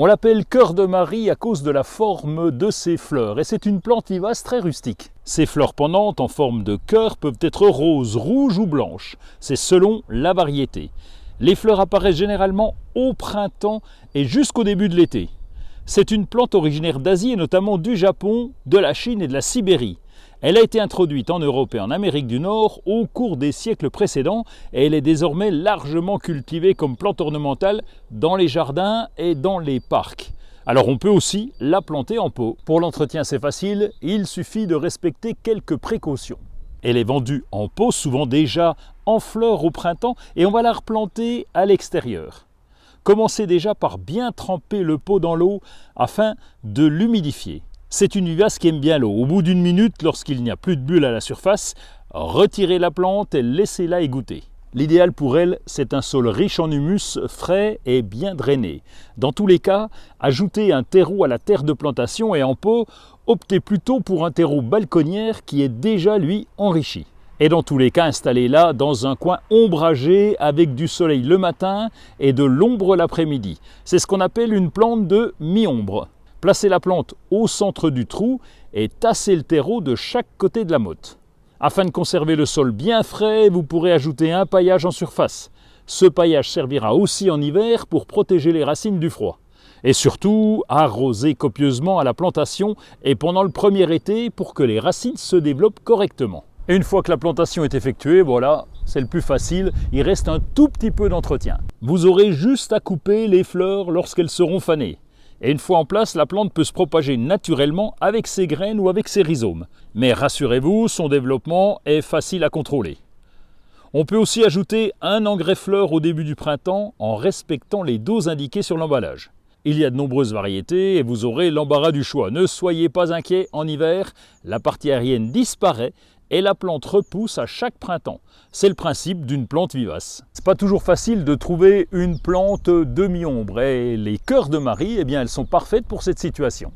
On l'appelle cœur de Marie à cause de la forme de ses fleurs et c'est une plante vivace très rustique. Ses fleurs pendantes en forme de cœur peuvent être roses, rouges ou blanches, c'est selon la variété. Les fleurs apparaissent généralement au printemps et jusqu'au début de l'été. C'est une plante originaire d'Asie et notamment du Japon, de la Chine et de la Sibérie. Elle a été introduite en Europe et en Amérique du Nord au cours des siècles précédents et elle est désormais largement cultivée comme plante ornementale dans les jardins et dans les parcs. Alors on peut aussi la planter en pot. Pour l'entretien c'est facile, il suffit de respecter quelques précautions. Elle est vendue en pot, souvent déjà en fleurs au printemps et on va la replanter à l'extérieur. Commencez déjà par bien tremper le pot dans l'eau afin de l'humidifier. C'est une vivace qui aime bien l'eau. Au bout d'une minute, lorsqu'il n'y a plus de bulles à la surface, retirez la plante et laissez-la égoutter. L'idéal pour elle, c'est un sol riche en humus, frais et bien drainé. Dans tous les cas, ajoutez un terreau à la terre de plantation et en pot, optez plutôt pour un terreau balconnière qui est déjà, lui, enrichi. Et dans tous les cas, installez-la dans un coin ombragé avec du soleil le matin et de l'ombre l'après-midi. C'est ce qu'on appelle une plante de mi-ombre. Placez la plante au centre du trou et tassez le terreau de chaque côté de la motte. Afin de conserver le sol bien frais, vous pourrez ajouter un paillage en surface. Ce paillage servira aussi en hiver pour protéger les racines du froid. Et surtout, arrosez copieusement à la plantation et pendant le premier été pour que les racines se développent correctement. Et une fois que la plantation est effectuée, voilà, c'est le plus facile, il reste un tout petit peu d'entretien. Vous aurez juste à couper les fleurs lorsqu'elles seront fanées. Et une fois en place, la plante peut se propager naturellement avec ses graines ou avec ses rhizomes. Mais rassurez-vous, son développement est facile à contrôler. On peut aussi ajouter un engrais fleur au début du printemps en respectant les doses indiquées sur l'emballage. Il y a de nombreuses variétés et vous aurez l'embarras du choix. Ne soyez pas inquiets, en hiver, la partie aérienne disparaît et la plante repousse à chaque printemps. C'est le principe d'une plante vivace. C'est pas toujours facile de trouver une plante demi-ombre et les cœurs de Marie, eh bien, elles sont parfaites pour cette situation.